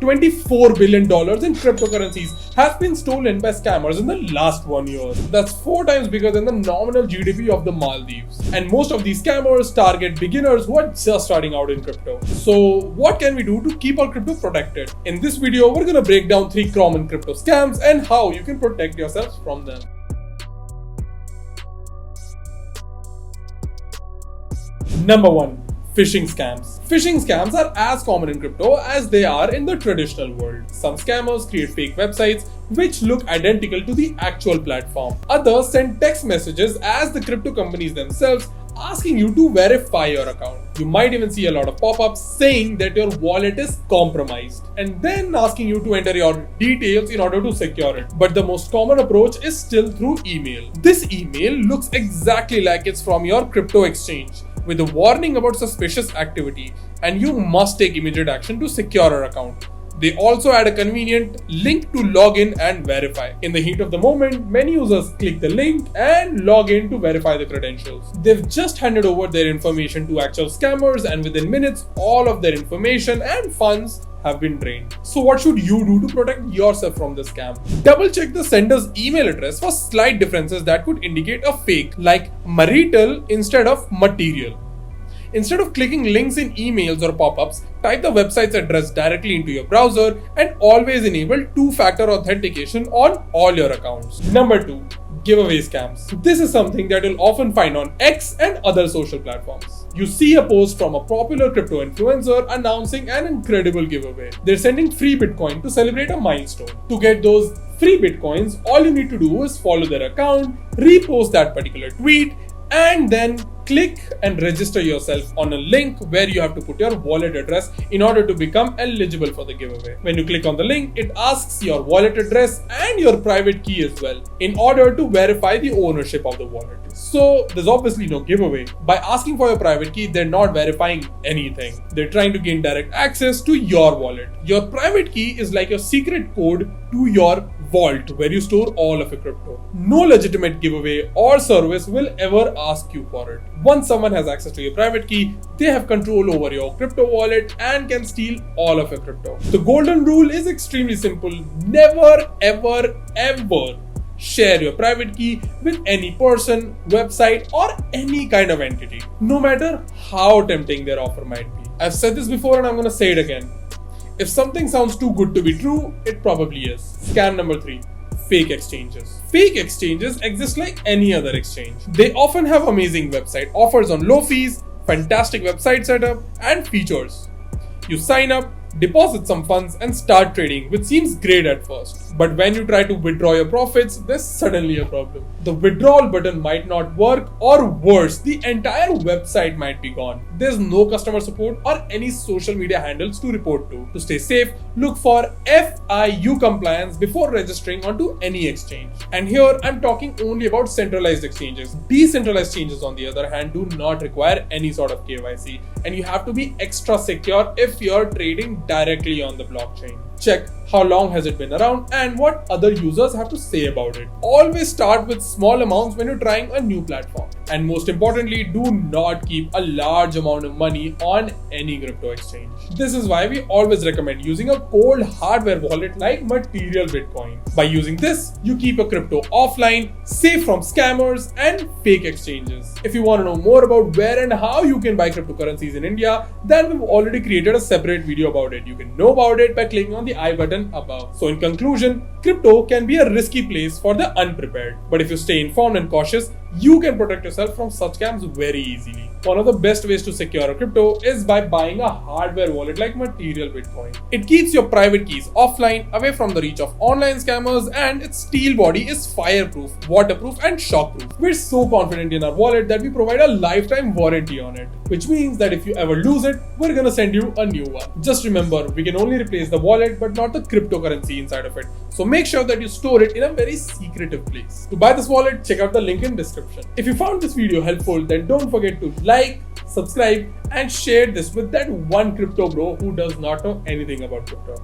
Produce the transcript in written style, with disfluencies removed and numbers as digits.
$24 billion in cryptocurrencies has been stolen by scammers in the last 1 year. That's 4 times bigger than the nominal GDP of the Maldives. And most of these scammers target beginners who are just starting out in crypto. So what can we do to keep our crypto protected? In this video, we're gonna break down 3 common crypto scams and how you can protect yourselves from them. Number 1. Phishing scams. Phishing scams are as common in crypto as they are in the traditional world. Some scammers create fake websites which look identical to the actual platform. Others send text messages as the crypto companies themselves, asking you to verify your account. You might even see a lot of pop-ups saying that your wallet is compromised and then asking you to enter your details in order to secure it. But the most common approach is still through email. This email looks exactly like it's from your crypto exchange, with a warning about suspicious activity, and you must take immediate action to secure your account. They also add a convenient link to log in and verify. In the heat of the moment, many users click the link and log in to verify the credentials. They've just handed over their information to actual scammers, and within minutes, all of their information and funds have been drained. So what should you do to protect yourself from this scam? Double check the sender's email address for slight differences that could indicate a fake, like marital instead of material. Instead of clicking links in emails or pop-ups, type the website's address directly into your browser and always enable two-factor authentication on all your accounts. Number 2. Giveaway scams. This is something that you'll often find on X and other social platforms. You see a post from a popular crypto influencer announcing an incredible giveaway. They're sending free Bitcoin to celebrate a milestone. To get those free Bitcoins, all you need to do is follow their account, repost that particular tweet, and then click and register yourself on a link where you have to put your wallet address in order to become eligible for the giveaway. When you click on the link, it asks your wallet address and your private key as well in order to verify the ownership of the wallet. So there's obviously no giveaway. By asking for your private key, they're not verifying anything. They're trying to gain direct access to your wallet. Your private key is like your secret code to your vault where you store all of your crypto. No legitimate giveaway or service will ever ask you for it. Once someone has access to your private key, they have control over your crypto wallet and can steal all of your crypto. The golden rule is extremely simple. Never, ever, ever share your private key with any person, website, or any kind of entity, no matter how tempting their offer might be. I've said this before and I'm gonna say it again. If something sounds too good to be true, it probably is. Scam number 3. Fake exchanges. Fake exchanges exist like any other exchange. They often have amazing website offers on low fees, fantastic website setup, and features. You sign up, deposit some funds, and start trading, which seems great at first. But when you try to withdraw your profits, there's suddenly a problem. The withdrawal button might not work, or worse, the entire website might be gone. There's no customer support or any social media handles to report to. To stay safe, look for FIU compliance before registering onto any exchange. And here I'm talking only about centralized exchanges. Decentralized exchanges, on the other hand, do not require any sort of KYC, and you have to be extra secure if you're trading directly on the blockchain. Check how long has it been around and what other users have to say about it. Always start with small amounts when you're trying a new platform. And most importantly, do not keep a large amount of money on any crypto exchange. This is why we always recommend using a cold hardware wallet like Material Bitcoin. By using this, you keep your crypto offline, safe from scammers and fake exchanges. If you want to know more about where and how you can buy cryptocurrencies in India, then we've already created a separate video about it. You can know about it by clicking on the I button above. So in conclusion, crypto can be a risky place for the unprepared. But if you stay informed and cautious, you can protect yourself from such scams very easily. One of the best ways to secure a crypto is by buying a hardware wallet like Material Bitcoin. It keeps your private keys offline, away from the reach of online scammers, and its steel body is fireproof, waterproof, and shockproof. We're so confident in our wallet that we provide a lifetime warranty on it, which means that if you ever lose it, we're gonna send you a new one. Just remember, we can only replace the wallet but not the cryptocurrency inside of it. So make sure that you store it in a very secretive place. To buy this wallet, check out the link in description. If you found this video helpful, then don't forget to like, subscribe, and share this with that one crypto bro who does not know anything about crypto.